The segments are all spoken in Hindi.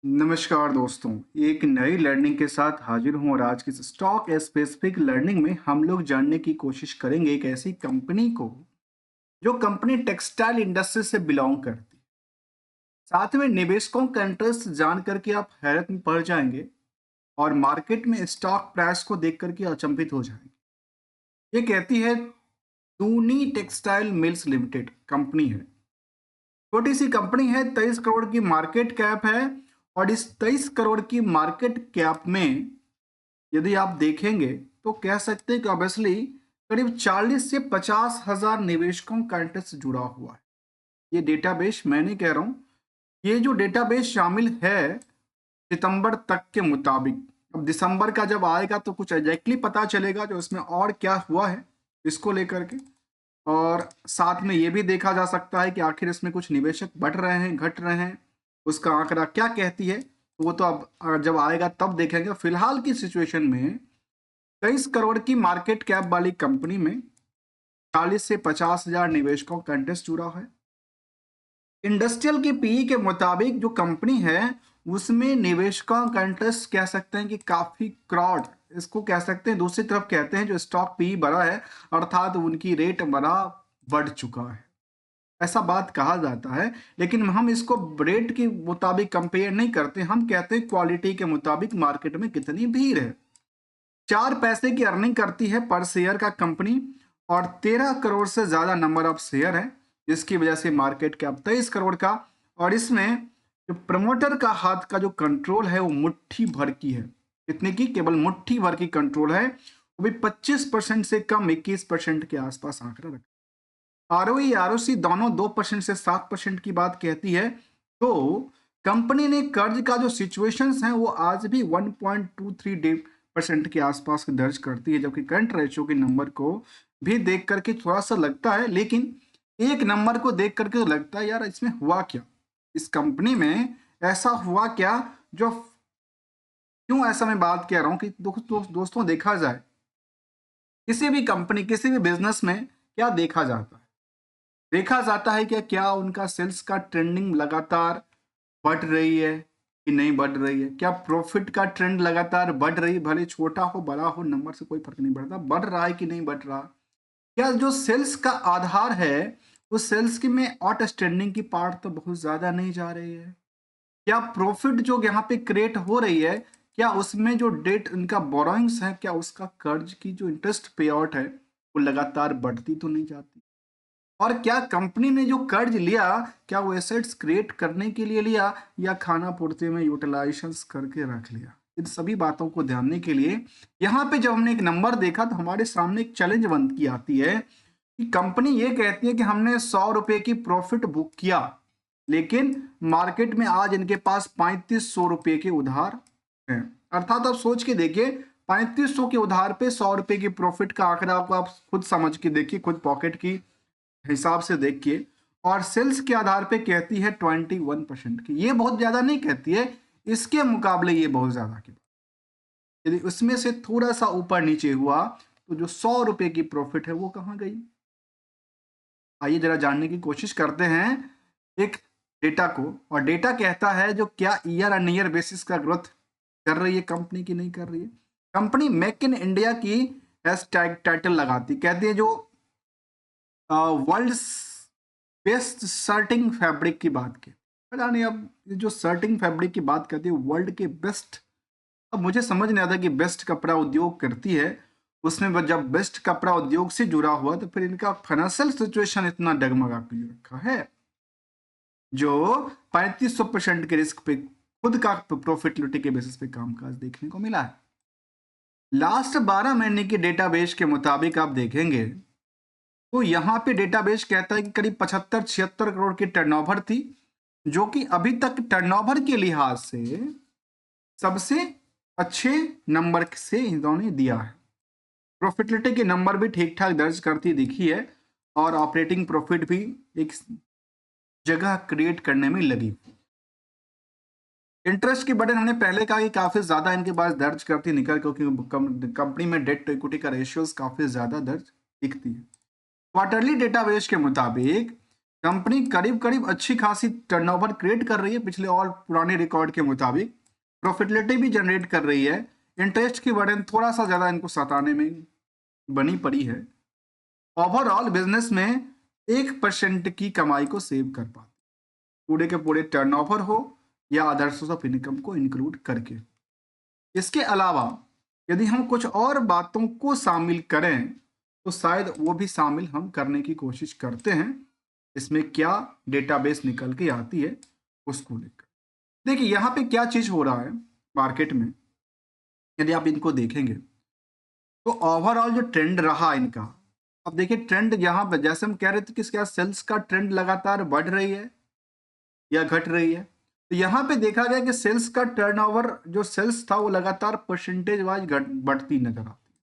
नमस्कार दोस्तों, एक नई लर्निंग के साथ हाजिर हूं और आज की इस स्टॉक स्पेसिफिक लर्निंग में हम लोग जानने की कोशिश करेंगे एक ऐसी कंपनी को जो कंपनी टेक्सटाइल इंडस्ट्री से बिलोंग करती है। साथ में निवेशकों का इंटरेस्ट जान करके आप हैरत में पड़ जाएंगे और मार्केट में स्टॉक प्राइस को देख करके अचंभित हो जाएंगे। ये कहती है तूनी टेक्सटाइल मिल्स लिमिटेड कंपनी है। छोटी सी कंपनी है, 23 करोड़ की मार्केट कैप है और इस 23 करोड़ की मार्केट कैप में यदि आप देखेंगे तो कह सकते हैं कि ऑब्वियसली करीब 40 से 50 हजार निवेशकों का इंटरेस्ट जुड़ा हुआ है। ये डेटाबेस मैं नहीं कह रहा हूँ, ये जो डेटाबेस शामिल है सितंबर तक के मुताबिक। अब दिसंबर का जब आएगा तो कुछ एग्जैक्टली पता चलेगा जो इसमें और क्या हुआ है इसको लेकर के। और साथ में ये भी देखा जा सकता है कि आखिर इसमें कुछ निवेशक बढ़ रहे हैं घट रहे हैं, उसका आंकड़ा क्या कहती है, तो वो तो अब जब आएगा तब देखेंगे। फिलहाल की सिचुएशन में 23 करोड़ की मार्केट कैप वाली कंपनी में 40 से 50 हजार निवेशकों का इंटरेस्ट जुड़ा है। इंडस्ट्रियल की पीई के मुताबिक जो कंपनी है उसमें निवेशकों का इंटरेस्ट कह सकते हैं कि काफी क्रॉड, इसको कह सकते हैं। दूसरी तरफ कहते हैं जो स्टॉक पीई बढ़ा है अर्थात उनकी रेट बड़ा बढ़ चुका है, ऐसा बात कहा जाता है। लेकिन हम इसको रेट के मुताबिक कंपेयर नहीं करते, हम कहते हैं क्वालिटी के मुताबिक मार्केट में कितनी भीड़ है। 4 पैसे की अर्निंग करती है पर शेयर का कंपनी और 13 करोड़ से ज्यादा नंबर ऑफ शेयर है, जिसकी वजह से मार्केट कैप 23 करोड़ का। और इसमें जो प्रमोटर का हाथ का जो कंट्रोल है वो मुट्ठी भर की है। कितने की? केवल मुट्ठी भर की कंट्रोल है, वो भी 25% से कम, 21% के आसपास आंकड़ा रखा। आरओई आरओसी दोनों 2% से 7% की बात कहती है। तो कंपनी ने कर्ज का जो सिचुएशंस है वो आज भी 1.23% के आसपास दर्ज करती है, जबकि करंट रेशियो के नंबर को भी देख करके थोड़ा सा लगता है, लेकिन एक नंबर को देख करके तो लगता है यार इसमें हुआ क्या, इस कंपनी में ऐसा हुआ क्या जो, क्यों ऐसा मैं बात कह रहा हूं कि दोस्तों देखा जाए किसी भी कंपनी किसी भी बिजनेस में क्या देखा जाता है, देखा जाता है कि क्या उनका सेल्स का ट्रेंडिंग लगातार बढ़ रही है कि नहीं बढ़ रही है, क्या प्रॉफिट का ट्रेंड लगातार बढ़ रही है, भले छोटा हो बड़ा हो नंबर से कोई फर्क नहीं पड़ता, बढ़ रहा है कि नहीं बढ़ रहा। क्या जो सेल्स का आधार है उस सेल्स की में आउटस्टैंडिंग की पार्ट तो बहुत ज्यादा नहीं जा रही है। क्या प्रॉफिट जो यहाँ पे क्रिएट हो रही है, क्या उसमें जो डेट उनका बोरोइंग्स है, क्या उसका कर्ज की जो इंटरेस्ट पे आउट है वो लगातार बढ़ती तो नहीं जाती। और क्या कंपनी ने जो कर्ज लिया क्या वो एसेट्स क्रिएट करने के लिए लिया या खाना पूर्ति में यूटिलाइजेशंस करके रख लिया। इन सभी बातों को ध्यान के लिए यहाँ पे जब हमने एक नंबर देखा तो हमारे सामने एक चैलेंज बन की आती है कि कंपनी ये कहती है कि हमने 100 रुपए की प्रॉफिट बुक किया, लेकिन मार्केट में आज इनके पास 3500 रुपए के उधार हैं। अर्थात आप सोच के देखिए, 3500 के उधार पे 100 रुपए की प्रॉफिट का आंकड़ा को आप खुद समझ के देखिए, खुद पॉकेट की हिसाब से देखिए। और सेल्स के आधार पे कहती है 21% की, ये बहुत ज्यादा नहीं कहती है, इसके मुकाबले ये बहुत ज्यादा की। यदि उसमें से थोड़ा सा ऊपर नीचे हुआ तो जो 100 रुपए की प्रॉफिट है वो कहाँ गई। आइए जरा जानने की कोशिश करते हैं एक डेटा को। और डेटा कहता है जो क्या ईयर ऑन ईयर बेसिस का ग्रोथ कर रही है कंपनी की नहीं कर रही है। कंपनी मेक इन इंडिया की एस टाइटल लगाती, कहती है जो वर्ल्ड बेस्ट सर्टिंग फैब्रिक की बात की। पता नहीं अब ये जो सर्टिंग फैब्रिक की बात करती है वर्ल्ड के बेस्ट, अब मुझे समझ नहीं आता कि बेस्ट कपड़ा उद्योग करती है उसमें जब बेस्ट कपड़ा उद्योग से जुड़ा हुआ तो फिर इनका फाइनेंशियल सिचुएशन इतना डगमगा क्यों रखा है जो 3500% के रिस्क पे खुद का प्रॉफिटेबिलिटी के बेसिस पे कामकाज देखने को मिला है। लास्ट 12 महीने की डेटाबेस के मुताबिक आप देखेंगे तो यहाँ पे डेटाबेस कहता है कि करीब 75-76 करोड़ की टर्नओवर थी, जो कि अभी तक टर्नओवर के लिहाज से सबसे अच्छे नंबर से इन्होंने दिया है। प्रॉफिटेबिलिटी के नंबर भी ठीक ठाक दर्ज करती दिखी है और ऑपरेटिंग प्रॉफिट भी एक जगह क्रिएट करने में लगी। इंटरेस्ट की बर्डन हमने पहले कहा कि काफी ज्यादा इनके पास दर्ज करती निकल, क्योंकि कंपनी में डेट टू इक्विटी का रेशियोज काफी ज्यादा दर्ज दिखती है। क्वार्टरली डेटाबेस के मुताबिक कंपनी करीब करीब अच्छी खासी टर्नओवर क्रिएट कर रही है पिछले और पुराने रिकॉर्ड के मुताबिक, प्रॉफिटेबिलिटी भी जनरेट कर रही है, इंटरेस्ट की बर्डन थोड़ा सा ज़्यादा इनको सताने में बनी पड़ी है। ओवरऑल बिजनेस में 1% की कमाई को सेव कर पाते, पूरे के पूरे टर्नओवर हो या अदर सोर्स ऑफ इनकम को इंक्लूड करके। इसके अलावा यदि हम कुछ और बातों को शामिल करें तो शायद वो भी शामिल हम करने की कोशिश करते हैं। इसमें क्या डेटाबेस निकल के आती है उसको लेकर देखिए यहाँ पे क्या चीज हो रहा है मार्केट में। यदि आप इनको देखेंगे तो ओवरऑल जो ट्रेंड रहा इनका, अब देखिए ट्रेंड यहाँ पे जैसे हम कह रहे थे कि क्या सेल्स का ट्रेंड लगातार बढ़ रही है या घट रही है, तो यहाँ पे देखा गया कि सेल्स का टर्नओवर जो सेल्स था वो लगातार परसेंटेज वाइज बढ़ती नजर आती है,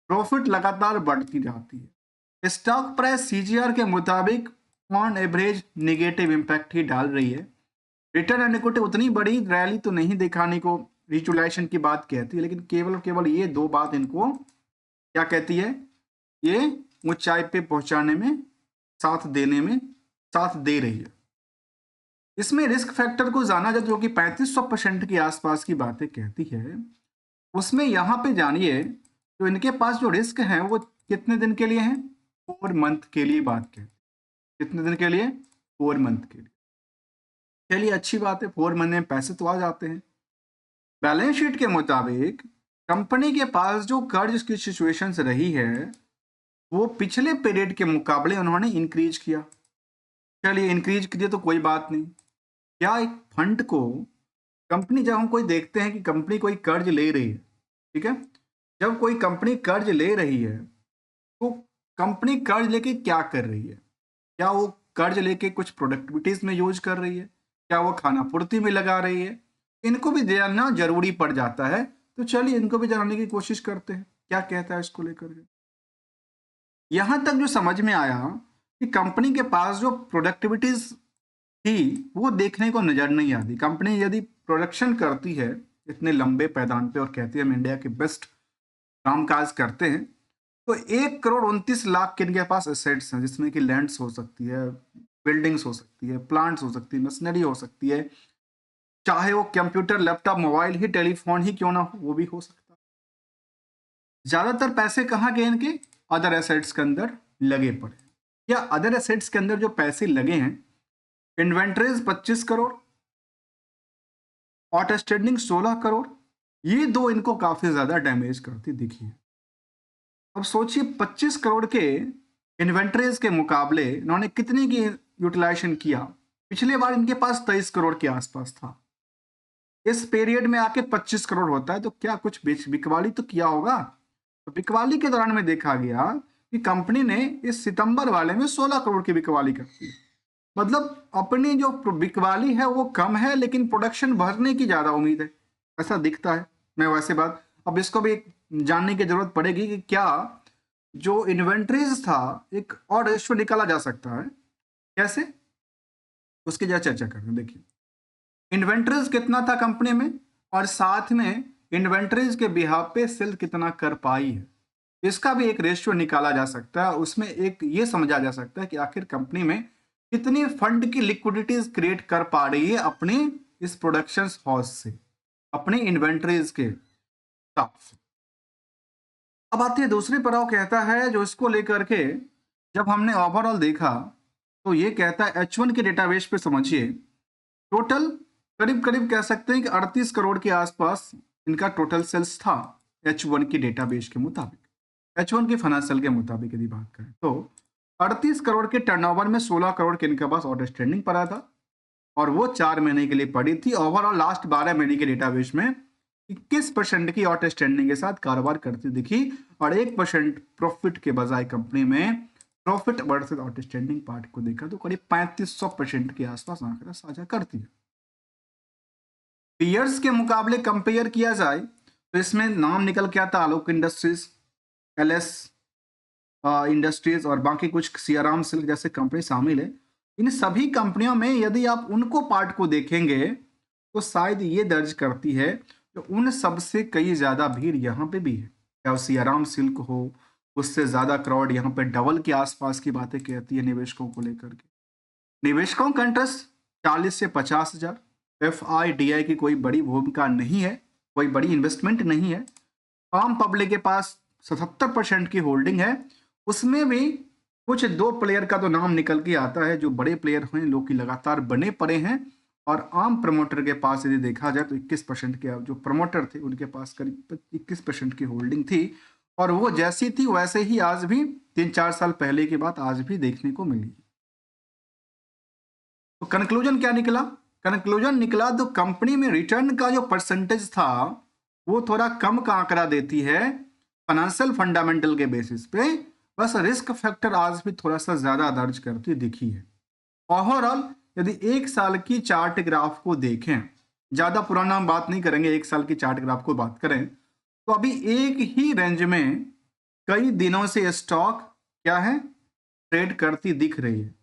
प्रॉफिट लगातार बढ़ती जाती है। स्टॉक प्राइस सीजीआर के मुताबिक ऑन एवरेज नेगेटिव इंपैक्ट ही डाल रही है। रिटर्न ऑन इक्विटी उतनी बड़ी रैली तो नहीं दिखाने को रिचुलेशन की बात कहती है, लेकिन केवल और केवल ये दो बात इनको क्या कहती है, ये ऊंचाई पे पहुंचाने में साथ देने में साथ दे रही है। इसमें रिस्क फैक्टर को जाना जाए जो कि 3500% के आसपास की बातें कहती है, उसमें यहाँ पे जानिए तो इनके पास जो रिस्क है वो कितने दिन के लिए है, 4 मंथ के लिए बात कहती है। कितने दिन के लिए, 4 मंथ के लिए। चलिए अच्छी बात है, 4 महीने में पैसे तो आ जाते हैं। बैलेंस शीट के मुताबिक कंपनी के पास जो कर्ज की सिचुएशन रही है वो पिछले पीरियड के मुकाबले उन्होंने इंक्रीज किया। चलिए इंक्रीज किया तो कोई बात नहीं, क्या एक फंड को कंपनी, जब हम कोई देखते हैं कि कंपनी कोई कर्ज ले रही है, ठीक है, जब कोई कंपनी कर्ज ले रही है तो कंपनी कर्ज लेके क्या कर रही है, क्या वो कर्ज लेके कुछ प्रोडक्टिविटीज में यूज कर रही है, क्या वो खाना पूर्ति में लगा रही है, इनको भी जानना जरूरी पड़ जाता है। तो चलिए इनको भी जानने की कोशिश करते हैं क्या कहता है इसको लेकर के। यहां तक जो समझ में आया कि कंपनी के पास जो प्रोडक्टिविटीज थी वो देखने को नजर नहीं आती। कंपनी यदि प्रोडक्शन करती है इतने लंबे पैदान पे और कहती है हम इंडिया के बेस्ट कामकाज करते हैं, तो 1,29,00,000 के इनके पास एसेट्स हैं, जिसमें कि लैंड्स हो सकती है, बिल्डिंग्स हो सकती है, प्लांट्स हो सकती है, मशीनरी हो सकती है, चाहे वो कंप्यूटर लैपटॉप मोबाइल ही टेलीफोन ही क्यों ना हो वो भी हो सकता है। ज्यादातर पैसे कहाँ गए इनके, अदर एसेट्स के अंदर लगे पड़े। या अदर एसेट्स के अंदर जो पैसे लगे हैं, इन्वेंट्रीज 25 करोड़, आउटस्टैंडिंग 16 करोड़, ये दो इनको काफी ज्यादा डैमेज करती दिखी है। अब सोचिए 25 करोड़ के इन्वेंट्रीज के मुकाबले इन्होंने कितने की यूटिलाइजेशन किया, पिछले बार इनके पास 23 करोड़ के आसपास था, इस पीरियड में आके 25 करोड़ होता है, तो क्या कुछ बिकवाली तो किया होगा। तो बिकवाली के दौरान में देखा गया कि कंपनी ने इस सितंबर वाले में 16 करोड़ की बिकवाली कर दी। मतलब अपनी जो बिकवाली है वो कम है लेकिन प्रोडक्शन बढ़ने की ज्यादा उम्मीद है, ऐसा दिखता है। मैं वैसे बात अब इसको भी जानने की जरूरत पड़ेगी कि क्या जो इन्वेंट्रीज था एक और रेशियो निकाला जा सकता है, कैसे, उसकी जरा चर्चा करते हैं। देखिए इन्वेंट्रीज कितना था कंपनी में और साथ में इन्वेंट्रीज के बिहाफ पे सेल कितना कर पाई है, इसका भी एक रेशियो निकाला जा सकता है। उसमें एक ये समझा जा सकता है कि आखिर कंपनी में कितनी फंड की लिक्विडिटीज क्रिएट कर पा रही है अपने इस प्रोडक्शन हाउस से, अपने इन्वेंट्रीज के हिसाब से। अब आती है दूसरी पड़ाव, कहता है जो इसको लेकर के जब हमने ओवरऑल देखा तो ये कहता है H1 के डेटाबेस पे समझिए टोटल करीब करीब कह सकते हैं कि 38 करोड़ के आसपास इनका टोटल सेल्स था H1 की डेटाबेस के मुताबिक, H1 की फाइनेंशियल के मुताबिक यदि बात करें तो 38 करोड़ के टर्नओवर में 16 करोड़ के इनके पास आउटस्टैंडिंग पड़ा था और वो 4 महीने के लिए पड़ी थी। ओवरऑल लास्ट 12 महीने के डेटाबेस में 21% की आउटस्टैंडिंग के साथ कारोबार करती दिखी और 1% प्रॉफिट के बजाय कंपनी में प्रॉफिट वर्सेस आउटस्टैंडिंग पार्ट को देखा तो करीब 3500% के आसपास आंकड़ा साझा करती है। पीयर्स के मुकाबले कंपेयर किया जाए तो इसमें नाम निकल के आता आलोक इंडस्ट्रीज, एलएस इंडस्ट्रीज और बाकी कुछ सियाराम सिल्क जैसे कंपनी शामिल है। इन सभी कंपनियों में यदि आप उनको पार्ट को देखेंगे तो शायद ये दर्ज करती है तो उन सबसे कई ज्यादा भीड़ यहाँ पे भी है, चाहे सियाराम सिल्क हो, उससे ज्यादा क्राउड यहाँ पे डबल के आसपास की बातें कहती है निवेशकों को लेकर के। निवेशकों का इंटरेस्ट 40 से 50,000। FIDI की कोई बड़ी भूमिका नहीं है, कोई बड़ी इन्वेस्टमेंट नहीं है। आम पब्लिक के पास 77% की होल्डिंग है। उसमें भी कुछ 2 प्लेयर का तो नाम निकल के आता है जो बड़े प्लेयर हैं, लोग की लगातार बने पड़े हैं। और आम प्रमोटर के पास यदि देखा जाए तो 21% के जो प्रमोटर थे उनके पास करीब 21% की होल्डिंग थी। और वो जैसी थी वैसे ही आज भी 3-4 साल पहले की बात आज भी देखने को मिली। तो कंक्लूजन क्या निकला? कंक्लूजन निकला तो कंपनी में रिटर्न का जो परसेंटेज था वो थोड़ा कम का आंकड़ा देती है फाइनेंशियल फंडामेंटल के बेसिस पे। बस रिस्क फैक्टर आज भी थोड़ा सा ज्यादा दर्ज करती दिखी है। ओवरऑल यदि 1 साल की चार्ट ग्राफ को देखें, ज्यादा पुराना हम बात नहीं करेंगे, 1 साल की चार्ट ग्राफ को बात करें तो अभी एक ही रेंज में कई दिनों से स्टॉक क्या है ट्रेड करती दिख रही है।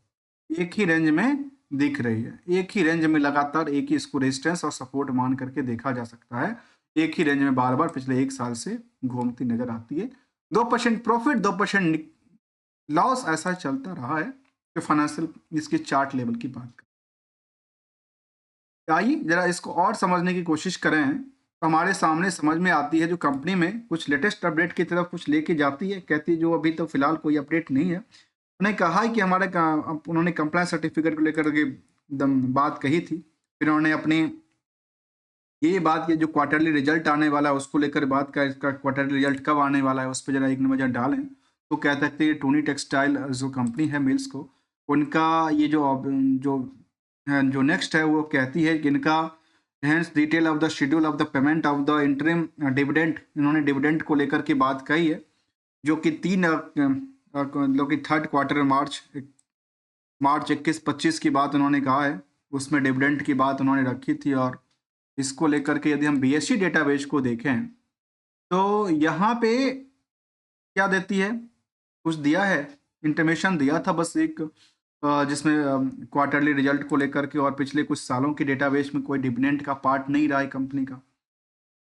एक ही रेंज में दिख रही है, एक ही रेंज में लगातार एक ही इसको रेजिस्टेंस और सपोर्ट मान करके देखा जा सकता है। एक ही रेंज में बार बार पिछले 1 साल से घूमती नजर आती है। 2% प्रॉफिट 2% लॉस ऐसा चलता रहा है। तो फाइनेंशियल इसके चार्ट लेवल की बात करें, आइए जरा इसको और समझने की कोशिश करें तो हमारे सामने समझ में आती है जो कंपनी में कुछ लेटेस्ट अपडेट की तरफ कुछ लेके जाती है। कहती है जो अभी तो फिलहाल कोई अपडेट नहीं है। उन्होंने कहा है कि उन्होंने कंप्लायंस सर्टिफिकेट को लेकर के एकदम बात कही थी। फिर उन्होंने अपनी ये बात की जो क्वार्टरली रिजल्ट आने वाला है उसको लेकर बात का, इसका क्वार्टरली रिजल्ट कब आने वाला है उस पर जरा एक नजर डालें तो कह सकते हैं टोनी टेक्सटाइल जो कंपनी है मिल्स को, उनका ये जो जो नेक्स्ट है वो कहती है कि इनका hence detail of the schedule of the payment of the interim dividend, इन्होंने डिविडेंड को लेकर के बात कही है जो कि 3 मार्च 21-25 की बात उन्होंने कहा है। उसमें डिविडेंड की बात उन्होंने रखी थी। और इसको लेकर के यदि हम BSE डेटाबेस को देखें तो यहाँ पे क्या देती है, कुछ दिया है, इंटीमेशन दिया था बस एक जिसमें क्वार्टरली रिजल्ट को लेकर के और पिछले कुछ सालों की डेटाबेस में कोई डिविडेंड का पार्ट नहीं रहा है कंपनी का।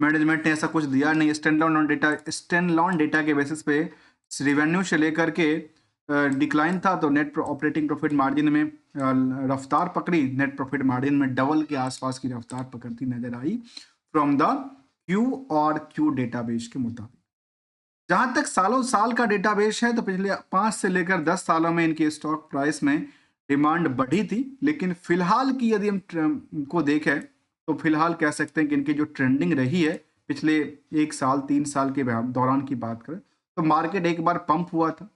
मैनेजमेंट ने ऐसा कुछ दिया नहीं। स्टैंडअलोन डेटा के बेसिस पे रेवेन्यू से लेकर के डिक्लाइन था तो नेट ऑपरेटिंग प्रॉफिट मार्जिन में रफ्तार पकड़ी, नेट प्रॉफिट मार्जिन में डबल के आसपास की रफ्तार पकड़ती नजर आई फ्रॉम द Q डेटाबेस के मुताबिक। जहां तक सालों साल का डेटाबेस है तो पिछले 5 से लेकर 10 सालों में इनके स्टॉक प्राइस में डिमांड बढ़ी थी। लेकिन फिलहाल की यदि हम को देखें तो फिलहाल कह सकते हैं कि इनकी जो ट्रेंडिंग रही है पिछले 1 साल 3 साल के दौरान की बात करें तो मार्केट एक बार पंप हुआ था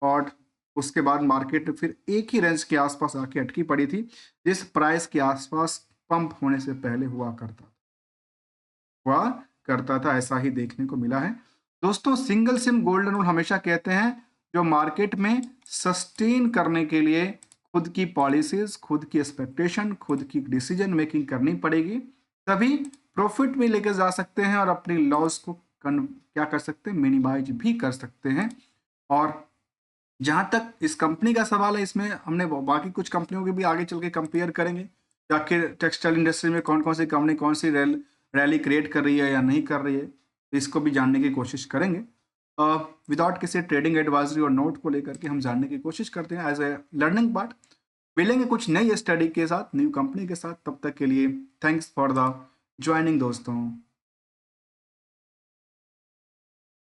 और उसके बाद मार्केट फिर एक ही रेंज के आसपास आके अटकी पड़ी थी जिस प्राइस के आसपास पंप होने से पहले हुआ करता था। ऐसा ही देखने को मिला है। दोस्तों सिंगल सिम गोल्डन रूल हमेशा कहते हैं जो मार्केट में सस्टेन करने के लिए खुद की पॉलिसीज, खुद की एक्सपेक्टेशन, खुद की डिसीजन मेकिंग करनी पड़ेगी, तभी प्रॉफिट में लेके जा सकते हैं और अपनी लॉस को क्या कर सकते हैं, मिनिमाइज भी कर सकते हैं। और जहां तक इस कंपनी का सवाल है इसमें हमने बाकी कुछ कंपनियों के भी आगे चल के कंपेयर करेंगे आखिर टेक्सटाइल इंडस्ट्री में कौन कौन सी कंपनी कौन सी रैली क्रिएट कर रही है या नहीं कर रही है, तो इसको भी जानने की कोशिश करेंगे। विदाउट किसी ट्रेडिंग एडवाइजरी और नोट को लेकर के हम जानने की कोशिश करते हैं एज ए लर्निंग पार्ट। मिलेंगे कुछ नई स्टडी के साथ, न्यू कंपनी के साथ। तब तक के लिए थैंक्स फॉर द ज्वाइनिंग दोस्तों।